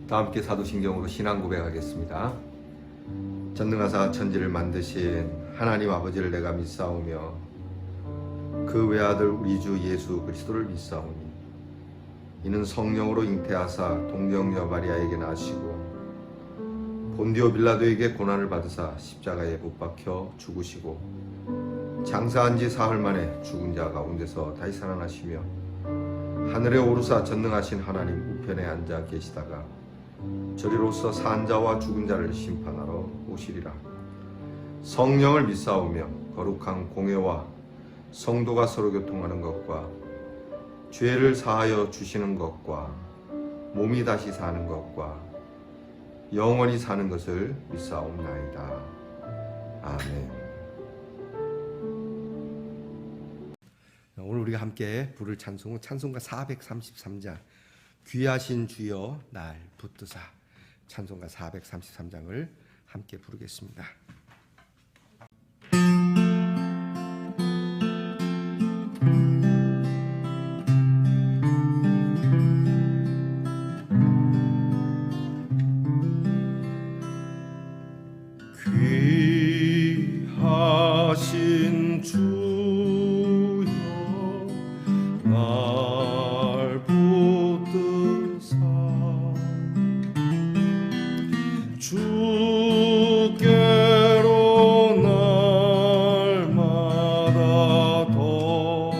다 함께 사도신경으로 신앙 고백하겠습니다. 전능하사 천지를 만드신 하나님 아버지를 내가 믿사오며 그 외아들 우리 주 예수 그리스도를 믿사오니 이는 성령으로 잉태하사 동정녀 마리아에게 나시고 본디오 빌라도에게 고난을 받으사 십자가에 못 박혀 죽으시고 장사한 지 사흘 만에 죽은 자 가운데서 다시 살아나시며 하늘에 오르사 전능하신 하나님 우편에 앉아 계시다가 저리로서 산 자와 죽은 자를 심판하러 오시리라. 성령을 믿사오며 거룩한 공회와 성도가 서로 교통하는 것과 죄를 사하여 주시는 것과 몸이 다시 사는 것과 영원히 사는 것을 믿사옵나이다. 아멘. 오늘 우리가 함께 부를 찬송은 찬송가 433장 귀하신 주여 날 붙드사, 찬송가 433장을 함께 부르겠습니다. 귀하신 주여 날 붙드사 주께로 날마다 더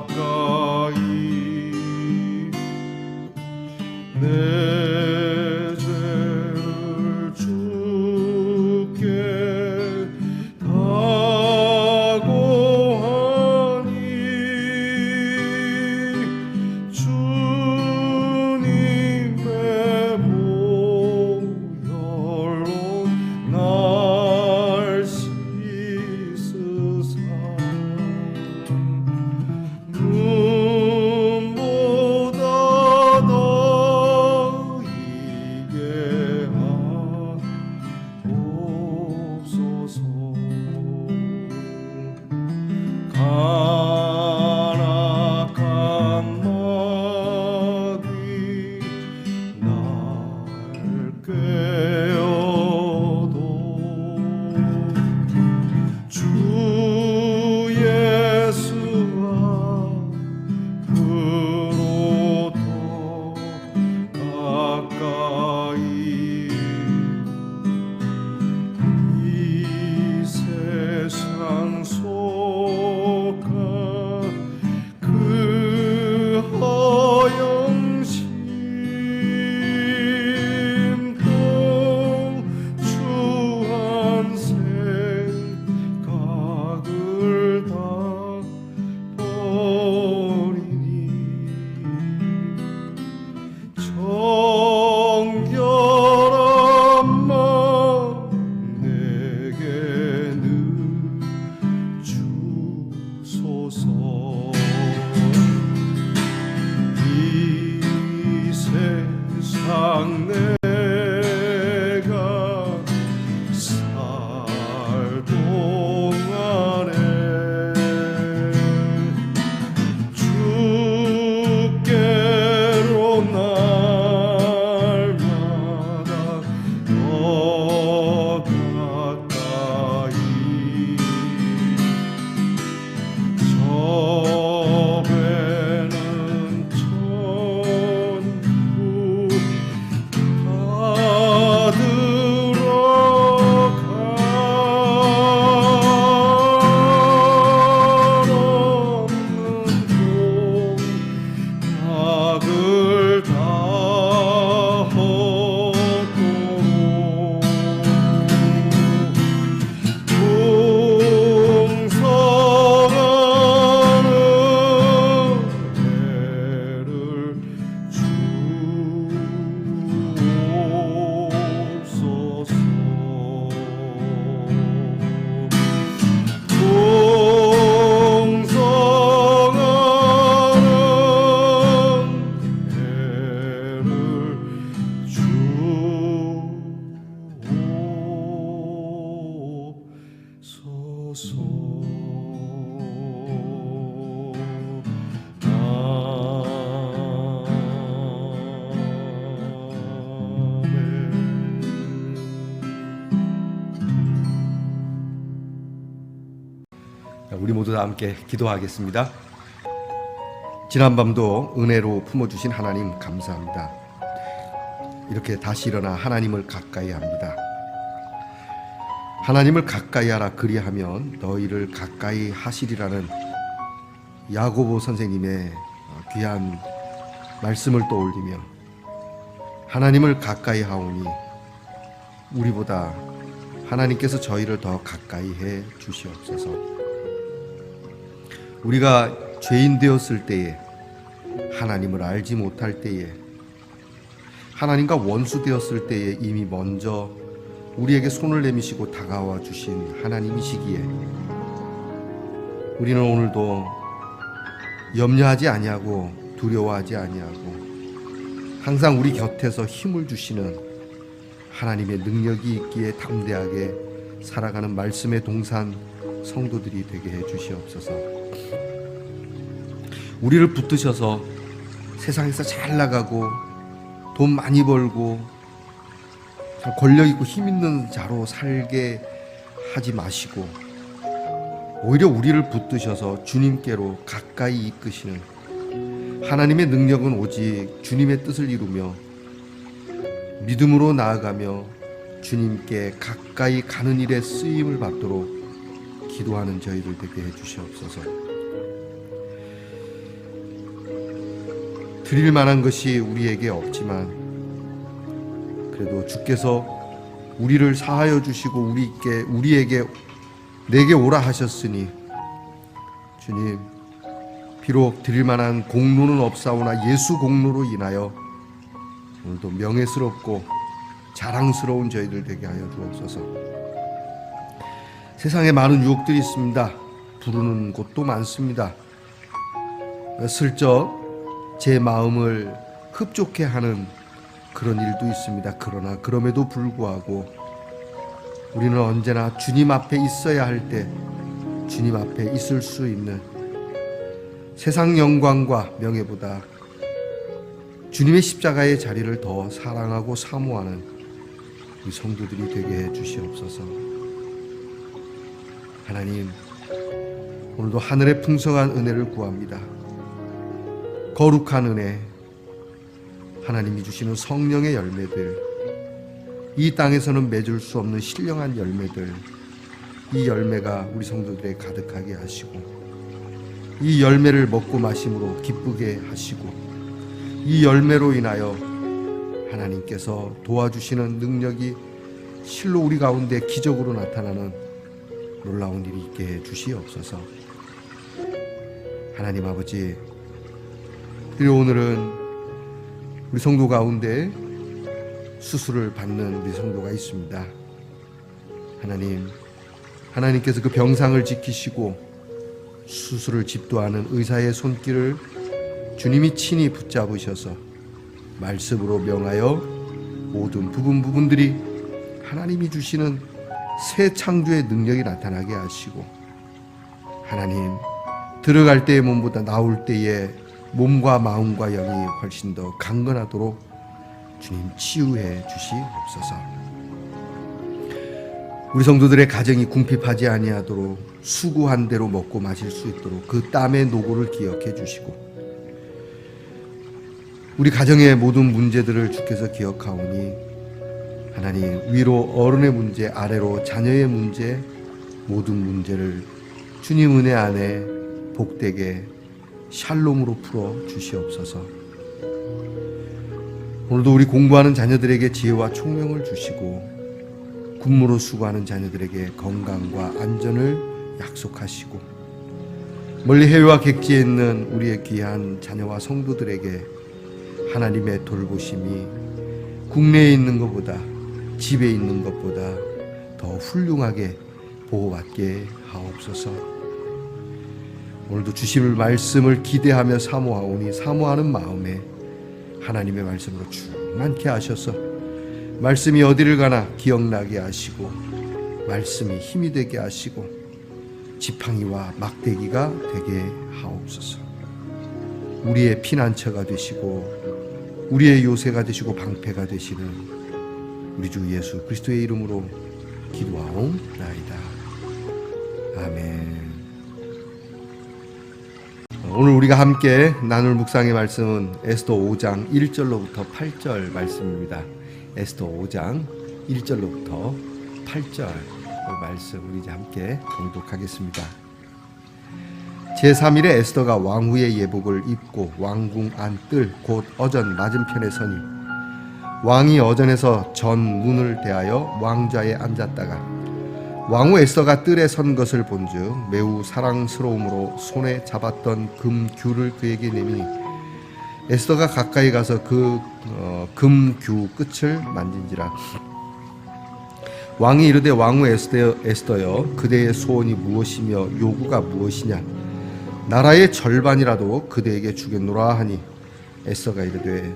가까이 내 죄를 주께 다고하니 주님의 보혈로 날 씻으사 간악한 마귀 날 꾀어도 주 예수 앞으로 더 가까이 이 세상 속한 그 허영심도 주한 생각을 다 버리니 정결한 마음 내게는 주소서. 이 세상 내가 살 동안에 주께로 날마다 더 가까이 모두 다 함께 기도하겠습니다. 지난밤도 은혜로 품어주신 하나님 감사합니다. 이렇게 다시 일어나 하나님을 가까이 합니다. 하나님을 가까이 하라, 그리하면 너희를 가까이 하시리라는 야고보 선생님의 귀한 말씀을 떠올리며 하나님을 가까이 하오니 우리보다 하나님께서 저희를 더 가까이 해 주시옵소서. 우리가 죄인 되었을 때에, 하나님을 알지 못할 때에, 하나님과 원수 되었을 때에 이미 먼저 우리에게 손을 내미시고 다가와 주신 하나님이시기에 우리는 오늘도 염려하지 아니하고 두려워하지 아니하고 항상 우리 곁에서 힘을 주시는 하나님의 능력이 있기에 담대하게 살아가는 말씀의 동산 성도들이 되게 해 주시옵소서. 우리를 붙드셔서 세상에서 잘 나가고 돈 많이 벌고 권력 있고 힘 있는 자로 살게 하지 마시고 오히려 우리를 붙드셔서 주님께로 가까이 이끄시는 하나님의 능력은 오직 주님의 뜻을 이루며 믿음으로 나아가며 주님께 가까이 가는 일에 쓰임을 받도록 기도하는 저희들 되게 해주시옵소서. 드릴 만한 것이 우리에게 없지만 그래도 주께서 우리를 사하여 주시고 우리에게 내게 오라 하셨으니 주님, 비록 드릴 만한 공로는 없사오나 예수 공로로 인하여 오늘도 명예스럽고 자랑스러운 저희들 되게 하여 주옵소서. 세상에 많은 유혹들이 있습니다. 부르는 곳도 많습니다. 슬쩍 제 마음을 흡족해 하는 그런 일도 있습니다. 그러나 그럼에도 불구하고 우리는 언제나 주님 앞에 있어야 할 때 주님 앞에 있을 수 있는 세상 영광과 명예보다 주님의 십자가의 자리를 더 사랑하고 사모하는 우리 성도들이 되게 해 주시옵소서. 하나님, 오늘도 하늘의 풍성한 은혜를 구합니다. 거룩한 은혜, 하나님이 주시는 성령의 열매들, 이 땅에서는 맺을 수 없는 신령한 열매들, 이 열매가 우리 성도들에 가득하게 하시고 이 열매를 먹고 마심으로 기쁘게 하시고 이 열매로 인하여 하나님께서 도와주시는 능력이 실로 우리 가운데 기적으로 나타나는 놀라운 일이 있게 해 주시옵소서. 하나님 아버지, 그리고 오늘은 우리 성도 가운데 수술을 받는 우리 성도가 있습니다. 하나님, 하나님께서 그 병상을 지키시고 수술을 집도하는 의사의 손길을 주님이 친히 붙잡으셔서 말씀으로 명하여 모든 부분들이 하나님이 주시는 새 창조의 능력이 나타나게 하시고 하나님, 들어갈 때의 몸보다 나올 때의 몸과 마음과 영이 훨씬 더 강건하도록 주님 치유해 주시옵소서. 우리 성도들의 가정이 궁핍하지 아니하도록 수고한 대로 먹고 마실 수 있도록 그 땀의 노고를 기억해 주시고 우리 가정의 모든 문제들을 주께서 기억하오니 하나님, 위로 어른의 문제, 아래로 자녀의 문제, 모든 문제를 주님 은혜 안에 복되게 샬롬으로 풀어 주시옵소서. 오늘도 우리 공부하는 자녀들에게 지혜와 총명을 주시고 군무로 수고하는 자녀들에게 건강과 안전을 약속하시고 멀리 해외와 객지에 있는 우리의 귀한 자녀와 성도들에게 하나님의 돌보심이 국내에 있는 것보다 집에 있는 것보다 더 훌륭하게 보호받게 하옵소서. 오늘도 주실 말씀을 기대하며 사모하오니 사모하는 마음에 하나님의 말씀으로 충만케 하셔서 말씀이 어디를 가나 기억나게 하시고 말씀이 힘이 되게 하시고 지팡이와 막대기가 되게 하옵소서. 우리의 피난처가 되시고 우리의 요새가 되시고 방패가 되시는 우리 주 예수 그리스도의 이름으로 기도하옵나이다. 아멘. 오늘 우리가 함께 나눌 묵상의 말씀은 에스더 5장 1절로부터 8절 말씀입니다. 에스더 5장 1절로부터 8절 말씀 우리 이제 함께 봉독하겠습니다. 제3일에 에스더가 왕후의 예복을 입고 왕궁 안뜰 곧 어전 맞은편에 서니 왕이 어전에서 전 문을 대하여 왕좌에 앉았다가 왕후 에스더가 뜰에 선 것을 본즉 매우 사랑스러움으로 손에 잡았던 금규를 그에게 내미니 에스더가 가까이 가서 그 금규 끝을 만진지라. 왕이 이르되 왕후 에스더여 그대의 소원이 무엇이며 요구가 무엇이냐 나라의 절반이라도 그대에게 주겠노라 하니 에스더가 이르되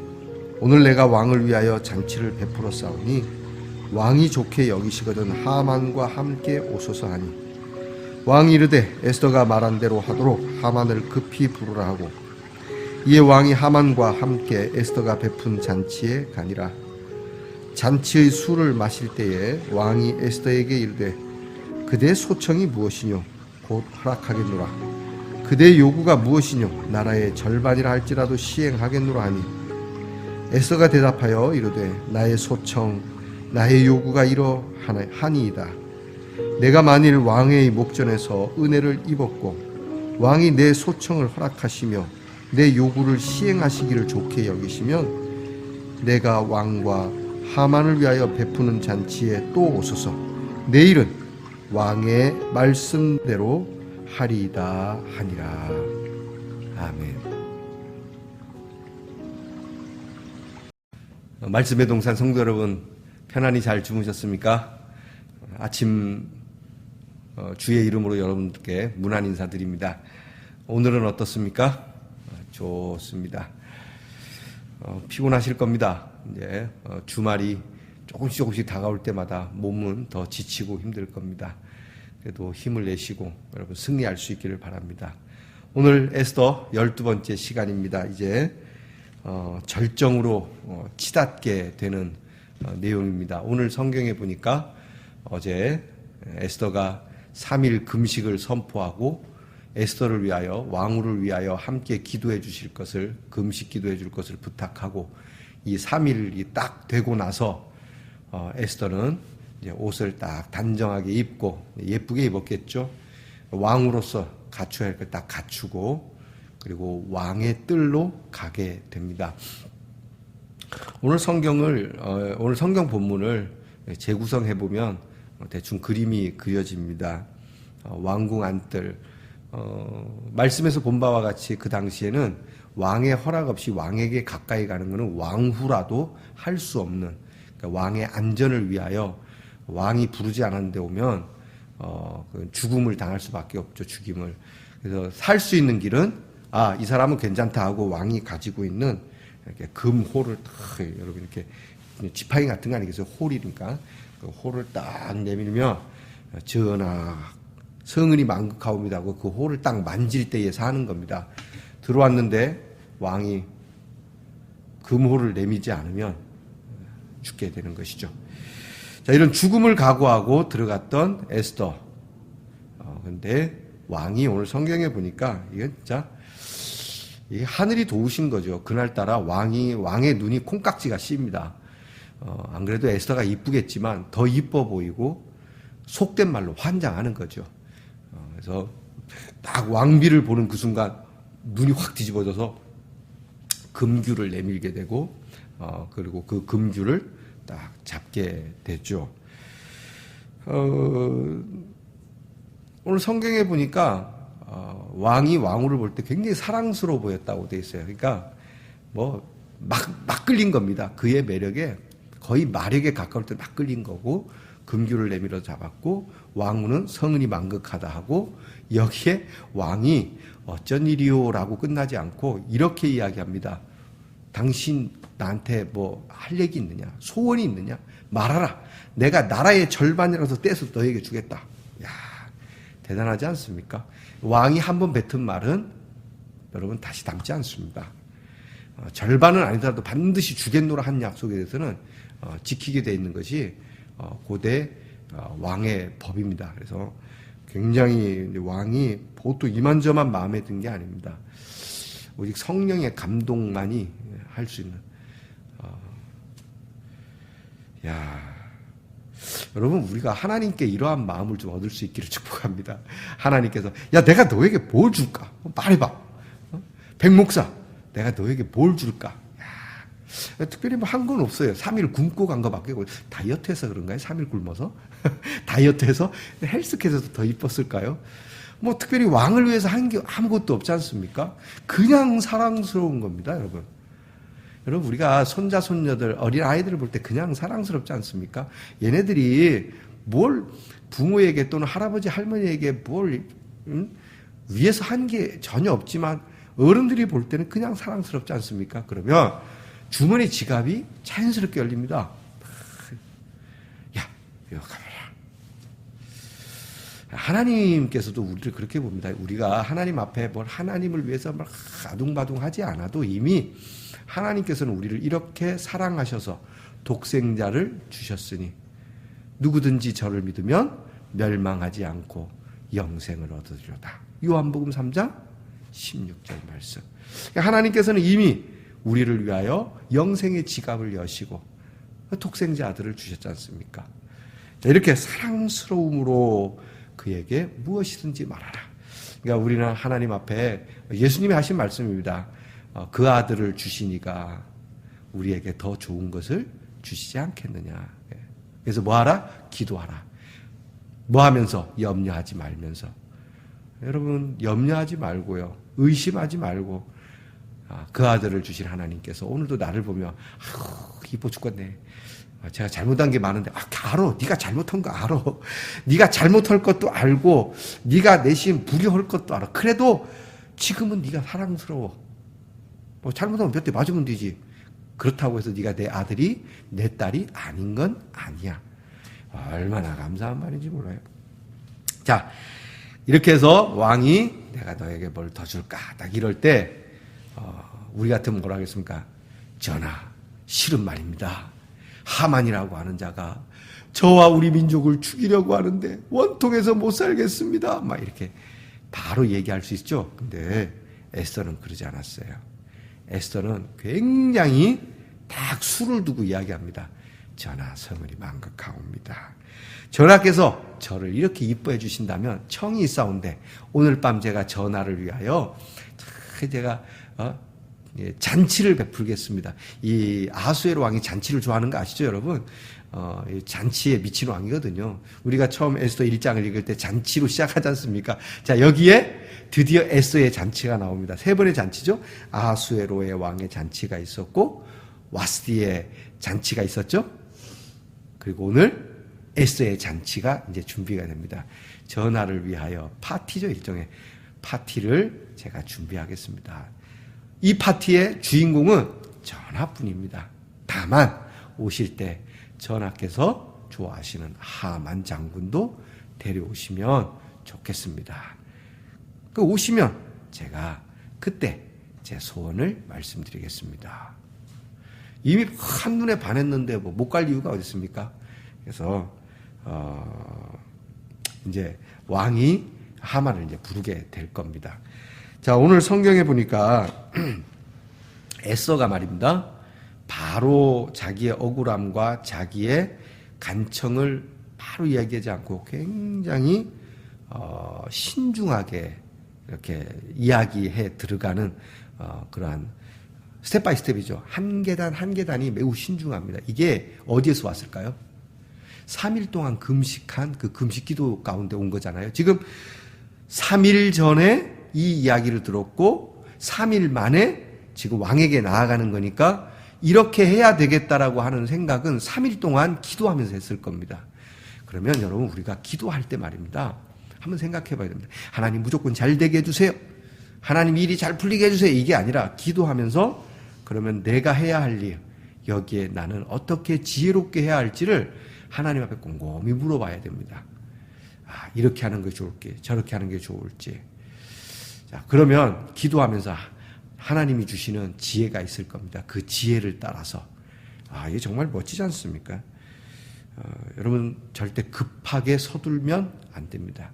오늘 내가 왕을 위하여 잔치를 베풀어 싸우니 왕이 좋게 여기시거든 하만과 함께 오소서 하니 왕이 이르되 에스더가 말한 대로 하도록 하만을 급히 부르라 하고 이에 왕이 하만과 함께 에스더가 베푼 잔치에 가니라. 잔치의 술을 마실 때에 왕이 에스더에게 이르되 그대의 소청이 무엇이뇨 곧 허락하겠노라. 그대의 요구가 무엇이뇨 나라의 절반이라 할지라도 시행하겠노라 하니 에스더가 대답하여 이르되 나의 소청 나의 요구가 이러하니이다. 내가 만일 왕의 목전에서 은혜를 입었고 왕이 내 소청을 허락하시며 내 요구를 시행하시기를 좋게 여기시면 내가 왕과 하만을 위하여 베푸는 잔치에 또 오소서. 내일은 왕의 말씀대로 하리이다 하니라. 아멘. 말씀의 동산 성도 여러분, 편안히 잘 주무셨습니까? 아침 주의 이름으로 여러분께 문안 인사드립니다. 오늘은 어떻습니까? 좋습니다. 피곤하실 겁니다. 이제 주말이 조금씩 다가올 때마다 몸은 더 지치고 힘들 겁니다. 그래도 힘을 내시고 여러분 승리할 수 있기를 바랍니다. 오늘 에스더 12번째 시간입니다. 이제 절정으로 치닫게 되는 내용입니다. 오늘 성경에 보니까 어제 에스더가 3일 금식을 선포하고 에스더를 위하여 왕후를 위하여 함께 기도해 주실 것을 금식 기도해 줄 것을 부탁하고 이 3일이 딱 되고 나서 에스더는 이제 옷을 딱 단정하게 입고 예쁘게 입었겠죠. 왕으로서 갖춰야 할 걸 딱 갖추고 그리고 왕의 뜰로 가게 됩니다. 오늘 성경 본문을 재구성해 보면 대충 그림이 그려집니다. 왕궁 안뜰 말씀에서 본 바와 같이 그 당시에는 왕의 허락 없이 왕에게 가까이 가는 것은 왕후라도 할 수 없는, 그러니까 왕의 안전을 위하여 왕이 부르지 않았는데 오면 죽음을 당할 수밖에 없죠. 죽임을. 그래서 살 수 있는 길은 이 사람은 괜찮다 하고 왕이 가지고 있는 이렇게 금홀을 딱 여러분 이렇게 지팡이 같은 거 아니겠어요? 홀이니까 그 홀을 딱 내밀면 전하 성은이 만극하옵니다 하고 그 홀을 딱 만질 때에 사는 겁니다. 들어왔는데 왕이 금홀을 내밀지 않으면 죽게 되는 것이죠. 자, 이런 죽음을 각오하고 들어갔던 에스더. 근데 왕이 오늘 성경에 보니까 이건 진짜 이게 하늘이 도우신 거죠. 그날따라 왕의 눈이 콩깍지가 씌입니다. 안 그래도 에스더가 이쁘겠지만 더 이뻐 보이고 속된 말로 환장하는 거죠. 그래서 딱 왕비를 보는 그 순간 눈이 확 뒤집어져서 금규를 내밀게 되고 그리고 그 금규를 딱 잡게 되죠. 오늘 성경에 보니까 왕이 왕후를 볼 때 굉장히 사랑스러워 보였다고 되어 있어요. 그러니까 막 끌린 겁니다. 그의 매력에 거의 마력에 가까울 때 막 끌린 거고 금규를 내밀어 잡았고 왕후는 성은이 만극하다 하고 여기에 왕이 어쩐 일이요라고 끝나지 않고 이렇게 이야기합니다. 당신 나한테 뭐 할 얘기 있느냐? 소원이 있느냐? 말하라. 내가 나라의 절반이라도 떼서 너에게 주겠다. 야, 대단하지 않습니까? 왕이 한번 뱉은 말은 여러분 다시 담지 않습니다. 절반은 아니더라도 반드시 주겠노라 한 약속에 대해서는 지키게 돼 있는 것이 고대 왕의 법입니다. 그래서 굉장히 왕이 보통 이만저만 마음에 든 게 아닙니다. 오직 성령의 감동만이 할 수 있는. 여러분, 우리가 하나님께 이러한 마음을 좀 얻을 수 있기를 축복합니다. 하나님께서 야, 내가 너에게 뭘 줄까? 말해봐. 백목사, 내가 너에게 뭘 줄까? 특별히 뭐 한 건 없어요. 3일 굶고 간 거밖에. 다이어트해서 그런가요? 3일 굶어서? 다이어트해서? 헬스케에서도 더 이뻤을까요? 뭐 특별히 왕을 위해서 한 게 아무것도 없지 않습니까? 그냥 사랑스러운 겁니다, 여러분. 여러분, 우리가 손자, 손녀들, 어린 아이들을 볼 때 그냥 사랑스럽지 않습니까? 얘네들이 뭘 부모에게 또는 할아버지, 할머니에게 뭘 위해서 한 게 전혀 없지만 어른들이 볼 때는 그냥 사랑스럽지 않습니까? 그러면 주머니 지갑이 자연스럽게 열립니다. 야, 이거 가봐라. 하나님께서도 우리를 그렇게 봅니다. 우리가 하나님 앞에 뭘 하나님을 위해서 막 아둥바둥하지 않아도 이미 하나님께서는 우리를 이렇게 사랑하셔서 독생자를 주셨으니 누구든지 저를 믿으면 멸망하지 않고 영생을 얻으리로다. 요한복음 3장 16절 말씀. 하나님께서는 이미 우리를 위하여 영생의 지갑을 여시고 독생자 아들을 주셨지 않습니까? 자, 이렇게 사랑스러움으로 그에게 무엇이든지 말하라. 그러니까 우리는 하나님 앞에 예수님이 하신 말씀입니다. 그 아들을 주시니까 우리에게 더 좋은 것을 주시지 않겠느냐. 그래서 뭐하라? 기도하라. 뭐 하면서? 염려하지 말면서. 여러분, 염려하지 말고요. 의심하지 말고 그 아들을 주신 하나님께서 오늘도 나를 보며 이뻐 죽겠네. 제가 잘못한 게 많은데 알아. 네가 잘못한 거 알아. 네가 잘못할 것도 알고 네가 내심 불효할 것도 알아. 그래도 지금은 네가 사랑스러워. 뭐 잘못하면 몇 대 맞으면 되지. 그렇다고 해서 네가 내 아들이 내 딸이 아닌 건 아니야. 얼마나 감사한 말인지 몰라요. 자, 이렇게 해서 왕이 내가 너에게 뭘 더 줄까? 딱 이럴 때 우리 같으면 뭐라 하겠습니까? 전하, 싫은 말입니다. 하만이라고 하는 자가 저와 우리 민족을 죽이려고 하는데 원통해서 못 살겠습니다. 막 이렇게 바로 얘기할 수 있죠. 근데 에스더는 그러지 않았어요. 에스더는 굉장히 딱 수를 두고 이야기합니다. 전하, 성을이 망극하옵니다. 전하께서 저를 이렇게 이뻐해 주신다면 청이 있사온데 오늘 밤 제가 전하를 위하여 제가 잔치를 베풀겠습니다. 이 아하수에로 왕이 잔치를 좋아하는 거 아시죠, 여러분? 잔치에 미친 왕이거든요. 우리가 처음 에스더 1장을 읽을 때 잔치로 시작하지 않습니까? 자, 여기에 드디어 에스더의 잔치가 나옵니다. 세 번의 잔치죠. 아하수에로의 왕의 잔치가 있었고 와스디의 잔치가 있었죠. 그리고 오늘 에스더의 잔치가 이제 준비가 됩니다. 전하를 위하여 파티죠, 일종의 파티를 제가 준비하겠습니다. 이 파티의 주인공은 전하뿐입니다. 다만 오실 때 전하께서 좋아하시는 하만 장군도 데려오시면 좋겠습니다. 그 오시면 제가 그때 제 소원을 말씀드리겠습니다. 이미 한눈에 반했는데 뭐 못 갈 이유가 어디 있습니까? 그래서 이제 왕이 하만을 이제 부르게 될 겁니다. 자, 오늘 성경에 보니까 에스더가 말입니다. 바로 자기의 억울함과 자기의 간청을 바로 이야기하지 않고 굉장히 신중하게 이렇게 이야기해 들어가는 그러한 스텝 바이 스텝이죠. 한 계단 한 계단이 매우 신중합니다. 이게 어디에서 왔을까요? 3일 동안 금식한 그 금식 기도 가운데 온 거잖아요. 지금 3일 전에 이 이야기를 들었고 3일 만에 지금 왕에게 나아가는 거니까 이렇게 해야 되겠다라고 하는 생각은 3일 동안 기도하면서 했을 겁니다. 그러면 여러분, 우리가 기도할 때 말입니다. 한번 생각해 봐야 됩니다. 하나님 무조건 잘 되게 해주세요. 하나님 일이 잘 풀리게 해주세요. 이게 아니라 기도하면서 그러면 내가 해야 할 일, 여기에 나는 어떻게 지혜롭게 해야 할지를 하나님 앞에 곰곰이 물어봐야 됩니다. 이렇게 하는 게 좋을지, 저렇게 하는 게 좋을지. 자, 그러면 기도하면서 하나님이 주시는 지혜가 있을 겁니다. 그 지혜를 따라서. 이게 정말 멋지지 않습니까? 여러분, 절대 급하게 서둘면 안 됩니다.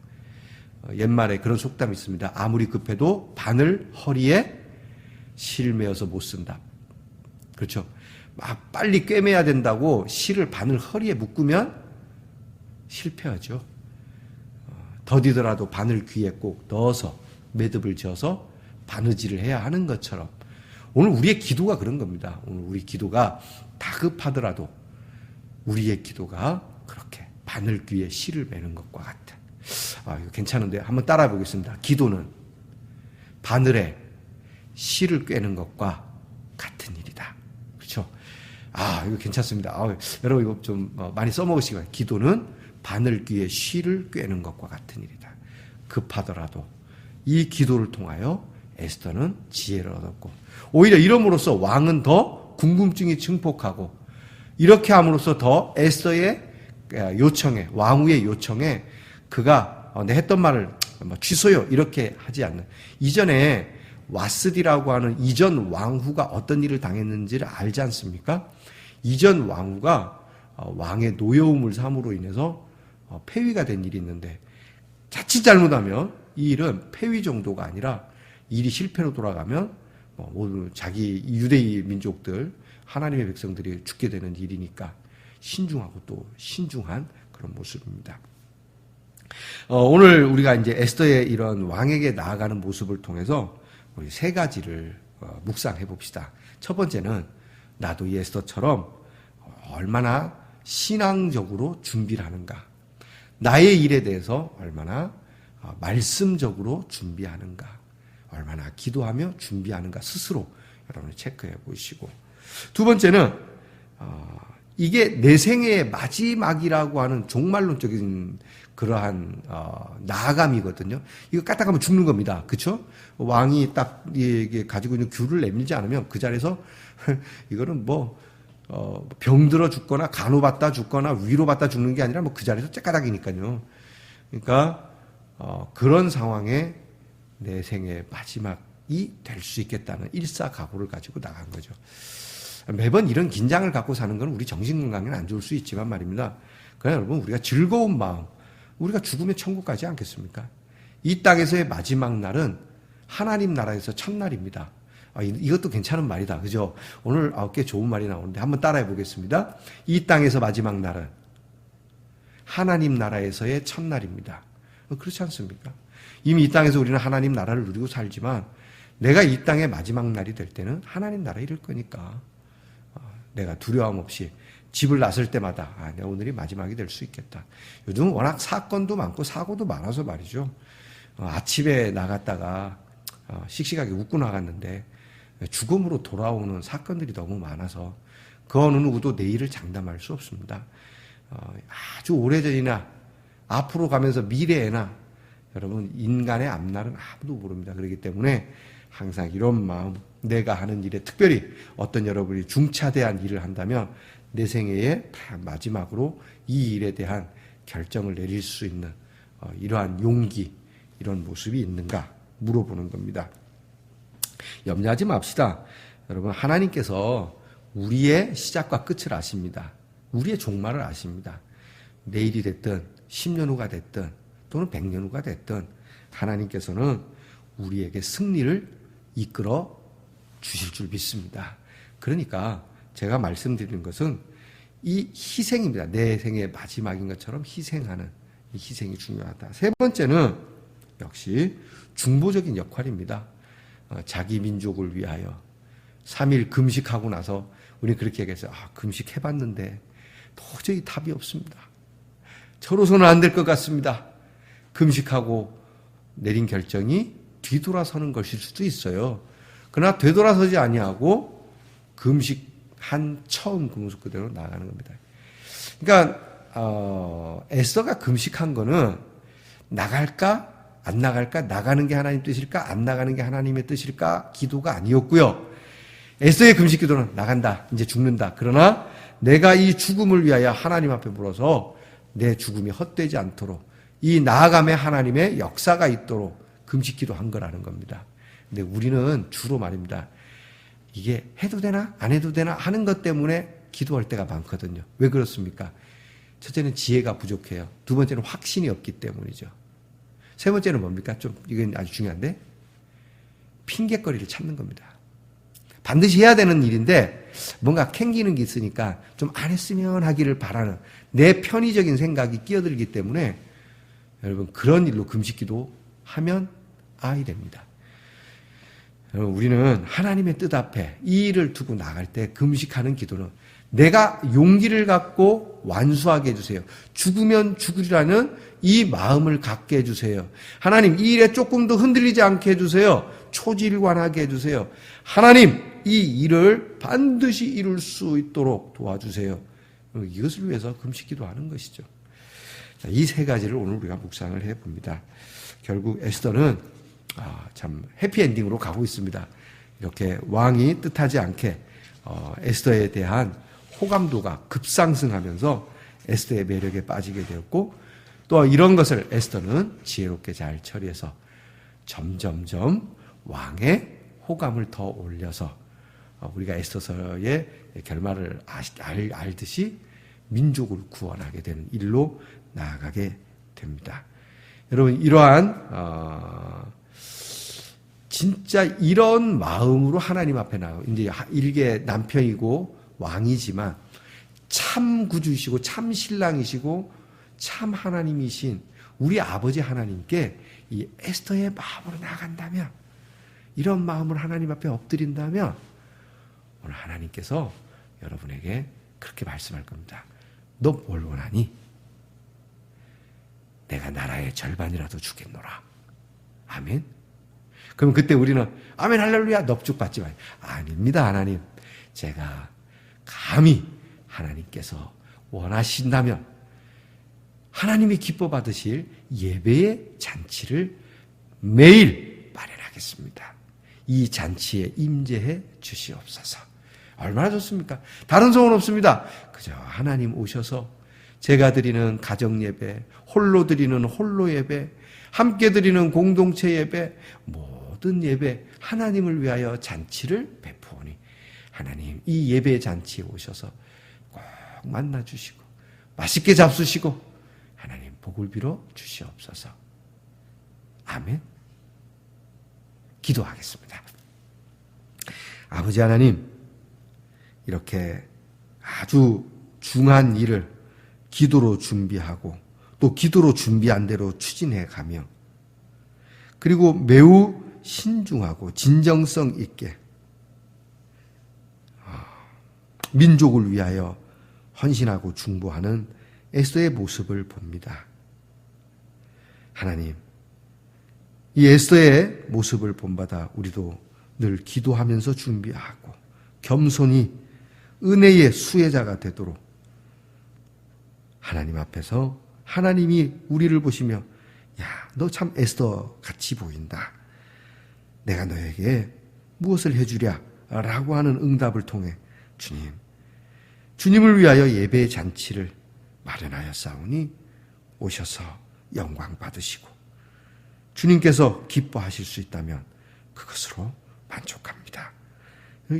옛말에 그런 속담이 있습니다. 아무리 급해도 바늘 허리에 실 매어서 못 쓴다. 그렇죠. 막 빨리 꿰매야 된다고 실을 바늘 허리에 묶으면 실패하죠. 더디더라도 바늘 귀에 꼭 넣어서 매듭을 지어서 바느질을 해야 하는 것처럼 오늘 우리의 기도가 그런 겁니다. 오늘 우리 기도가 다급하더라도 우리의 기도가 그렇게 바늘 귀에 실을 매는 것과 같은. 이거 괜찮은데 한번 따라해 보겠습니다. 기도는 바늘에 실을 꿰는 것과 같은 일이다. 그렇죠? 이거 괜찮습니다. 여러분 이거 좀 많이 써먹으시기 바랍니다. 기도는 바늘 귀에 실을 꿰는 것과 같은 일이다. 급하더라도 이 기도를 통하여 에스더는 지혜를 얻었고 오히려 이름으로써 왕은 더 궁금증이 증폭하고 이렇게 함으로써 더 에스더의 요청에 왕후의 요청에 그가 내 했던 말을 취소요 이렇게 하지 않는 이전에 와스디라고 하는 이전 왕후가 어떤 일을 당했는지를 알지 않습니까? 이전 왕후가 왕의 노여움을 삼으로 인해서 폐위가 된 일이 있는데 자칫 잘못하면 이 일은 폐위 정도가 아니라 일이 실패로 돌아가면 모두 자기 유대인 민족들 하나님의 백성들이 죽게 되는 일이니까 신중하고 또 신중한 그런 모습입니다. 오늘 우리가 이제 에스더의 이런 왕에게 나아가는 모습을 통해서 우리 세 가지를 묵상해 봅시다. 첫 번째는 나도 이 에스더처럼 얼마나 신앙적으로 준비를 하는가. 나의 일에 대해서 얼마나 말씀적으로 준비하는가. 얼마나 기도하며 준비하는가 스스로 여러분이 체크해 보시고. 두 번째는 이게 내 생애의 마지막이라고 하는 종말론적인 그러한 나아감이거든요. 이거 까딱하면 죽는 겁니다. 그렇죠? 왕이 딱 이게 가지고 있는 귤을 내밀지 않으면 그 자리에서 이거는 병들어 죽거나 간호받다 죽거나 위로받다 죽는 게 아니라 그 자리에서 째까닥이니까요. 그러니까 그런 상황에 내 생의 마지막이 될 수 있겠다는 일사각오를 가지고 나간 거죠. 매번 이런 긴장을 갖고 사는 건 우리 정신건강에는 안 좋을 수 있지만 말입니다. 그러나 여러분 우리가 즐거운 마음, 우리가 죽으면 천국 가지 않겠습니까? 이 땅에서의 마지막 날은 하나님 나라에서 첫날입니다. 이것도 괜찮은 말이다. 그죠? 오늘 9개 좋은 말이 나오는데 한번 따라해 보겠습니다. 이 땅에서 마지막 날은 하나님 나라에서의 첫날입니다. 그렇지 않습니까? 이미 이 땅에서 우리는 하나님 나라를 누리고 살지만 내가 이 땅의 마지막 날이 될 때는 하나님 나라에 이를 거니까 내가 두려움 없이 집을 나설 때마다 내가 오늘이 마지막이 될 수 있겠다. 요즘 워낙 사건도 많고 사고도 많아서 말이죠. 아침에 나갔다가 씩씩하게 웃고 나갔는데 죽음으로 돌아오는 사건들이 너무 많아서 그 어느 누구도 내일을 장담할 수 없습니다. 아주 오래전이나 앞으로 가면서 미래에나 여러분 인간의 앞날은 아무도 모릅니다. 그렇기 때문에 항상 이런 마음, 내가 하는 일에 특별히 어떤 여러분이 중차대한 일을 한다면 내 생애의 마지막으로 이 일에 대한 결정을 내릴 수 있는 이러한 용기, 이런 모습이 있는가 물어보는 겁니다. 염려하지 맙시다. 여러분 하나님께서 우리의 시작과 끝을 아십니다. 우리의 종말을 아십니다. 내일이 됐든 10년 후가 됐든 또는 100년 후가 됐든 하나님께서는 우리에게 승리를 이끌어 주실 줄 믿습니다. 그러니까 제가 말씀드리는 것은 이 희생입니다. 내 생의 마지막인 것처럼 희생하는 이 희생이 중요하다. 세 번째는 역시 중보적인 역할입니다. 자기 민족을 위하여 3일 금식하고 나서 우리 그렇게 얘기했어요. 금식해봤는데 도저히 답이 없습니다. 저로서는 안 될 것 같습니다. 금식하고 내린 결정이 뒤돌아서는 것일 수도 있어요. 그러나 되돌아서지 아니하고 금식한 처음 그 모습 그대로 나가는 겁니다. 그러니까 에스더가 금식한 거는 나갈까 안 나갈까, 나가는 게 하나님 뜻일까 안 나가는 게 하나님의 뜻일까 기도가 아니었고요. 에스더의 금식 기도는 나간다, 이제 죽는다. 그러나 내가 이 죽음을 위하여 하나님 앞에 물어서 내 죽음이 헛되지 않도록 이 나아감의 하나님의 역사가 있도록 금식 기도한 거라는 겁니다. 근데 우리는 주로 말입니다. 이게 해도 되나 안 해도 되나 하는 것 때문에 기도할 때가 많거든요. 왜 그렇습니까? 첫째는 지혜가 부족해요. 두 번째는 확신이 없기 때문이죠. 세 번째는 뭡니까? 좀 이건 아주 중요한데 핑계거리를 찾는 겁니다. 반드시 해야 되는 일인데 뭔가 캥기는 게 있으니까 좀 안 했으면 하기를 바라는 내 편의적인 생각이 끼어들기 때문에 여러분 그런 일로 금식기도 하면 아이 됩니다. 여러분 우리는 하나님의 뜻 앞에 이 일을 두고 나갈 때 금식하는 기도는 내가 용기를 갖고 완수하게 해주세요. 죽으면 죽으리라는 이 마음을 갖게 해주세요. 하나님 이 일에 조금 더 흔들리지 않게 해주세요. 초질관하게 해주세요. 하나님 이 일을 반드시 이룰 수 있도록 도와주세요. 이것을 위해서 금식기도 하는 것이죠. 이 세 가지를 오늘 우리가 묵상을 해봅니다. 결국 에스더는 참 해피엔딩으로 가고 있습니다. 이렇게 왕이 뜻하지 않게 에스더에 대한 호감도가 급상승하면서 에스더의 매력에 빠지게 되었고 또 이런 것을 에스더는 지혜롭게 잘 처리해서 점점점 왕의 호감을 더 올려서 우리가 에스더서의 결말을 알듯이 민족을 구원하게 되는 일로 나아가게 됩니다. 여러분 이러한 진짜 이런 마음으로 하나님 앞에 나와 이제 일개 남편이고 왕이지만 참 구주이시고 참 신랑이시고 참 하나님이신 우리 아버지 하나님께 이 에스더의 마음으로 나간다면 이런 마음을 하나님 앞에 엎드린다면 오늘 하나님께서 여러분에게 그렇게 말씀할 겁니다. 너 뭘 원하니? 내가 나라의 절반이라도 주겠노라. 아멘. 그럼 그때 우리는 아멘 할렐루야 넙죽 받지 마요. 아닙니다 하나님. 제가 감히 하나님께서 원하신다면 하나님이 기뻐 받으실 예배의 잔치를 매일 마련하겠습니다. 이 잔치에 임재해 주시옵소서. 얼마나 좋습니까? 다른 소원 없습니다. 그저 하나님 오셔서 제가 드리는 가정 예배, 홀로 드리는 홀로 예배, 함께 드리는 공동체 예배, 모든 예배 하나님을 위하여 잔치를 베푸오니 하나님 이 예배 잔치에 오셔서 꼭 만나 주시고 맛있게 잡수시고 하나님 복을 빌어 주시옵소서. 아멘. 기도하겠습니다. 아버지 하나님, 이렇게 아주 중한 일을 기도로 준비하고 또 기도로 준비한 대로 추진해 가며 그리고 매우 신중하고 진정성 있게 민족을 위하여 헌신하고 중보하는 에스더의 모습을 봅니다. 하나님, 이 에스더의 모습을 본받아 우리도 늘 기도하면서 준비하고 겸손히 은혜의 수혜자가 되도록 하나님 앞에서 하나님이 우리를 보시며 야, 너 참 에스더 같이 보인다. 내가 너에게 무엇을 해주랴? 라고 하는 응답을 통해 주님을 위하여 예배의 잔치를 마련하여 싸우니 오셔서 영광 받으시고 주님께서 기뻐하실 수 있다면 그것으로 만족합니다.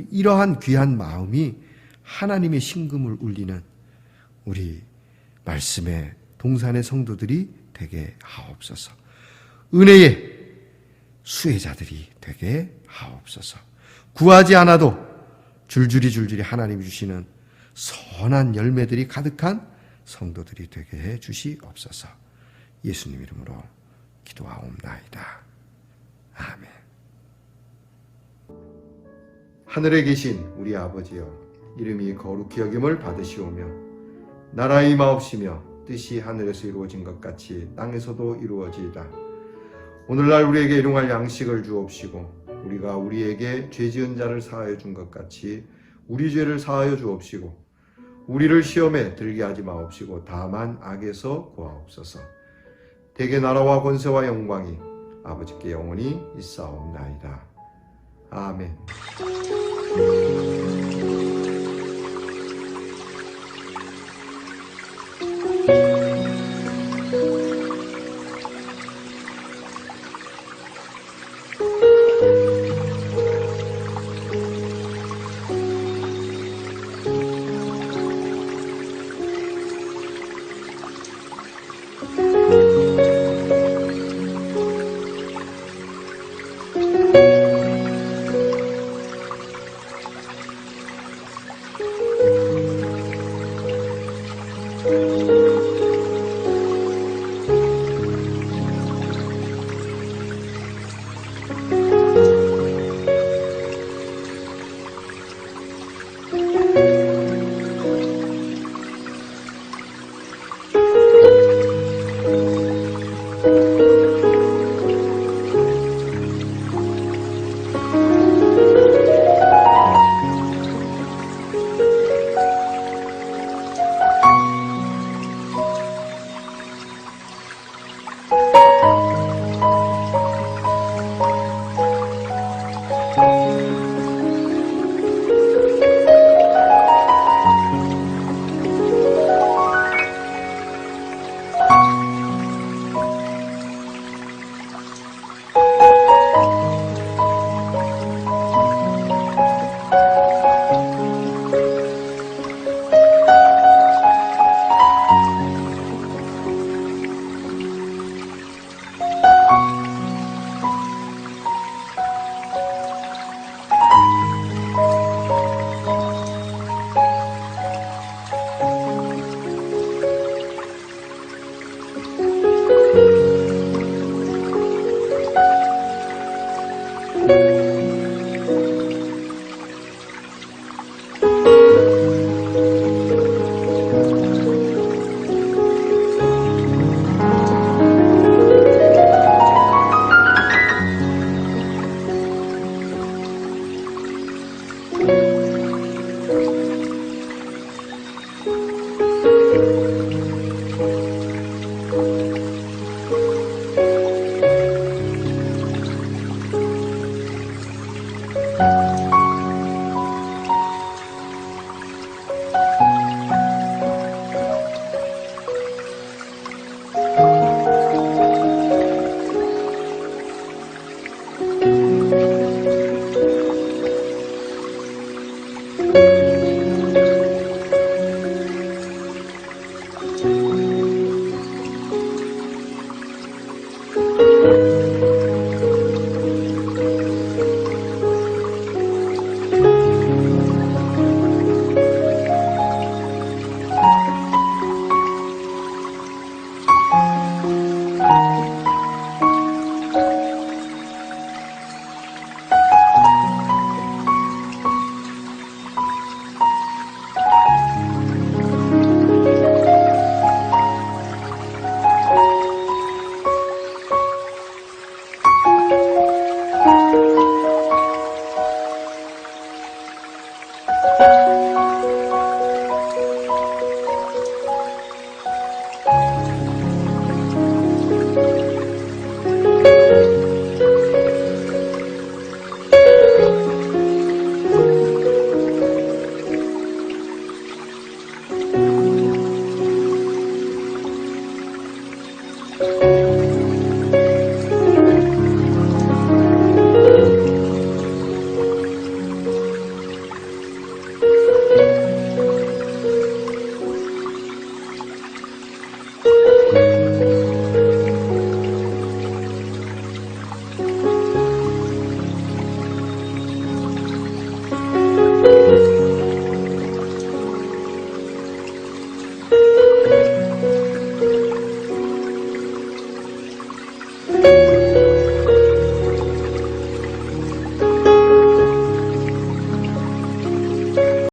이러한 귀한 마음이 하나님의 신금을 울리는 우리 말씀의 동산의 성도들이 되게 하옵소서. 은혜의 수혜자들이 되게 하옵소서. 구하지 않아도 줄줄이 하나님이 주시는 선한 열매들이 가득한 성도들이 되게 해 주시옵소서. 예수님 이름으로 기도하옵나이다. 아멘. 하늘에 계신 우리 아버지여, 이름이 거룩히 여김을 받으시오며 나라의 임하옵시며 뜻이 하늘에서 이루어진 것 같이 땅에서도 이루어지이다. 오늘날 우리에게 일용할 양식을 주옵시고 우리가 우리에게 죄 지은 자를 사하여 준 것 같이 우리 죄를 사하여 주옵시고 우리를 시험에 들게 하지 마옵시고 다만 악에서 구하옵소서. 대개 나라와 권세와 영광이 아버지께 영원히 있사옵나이다. 아멘.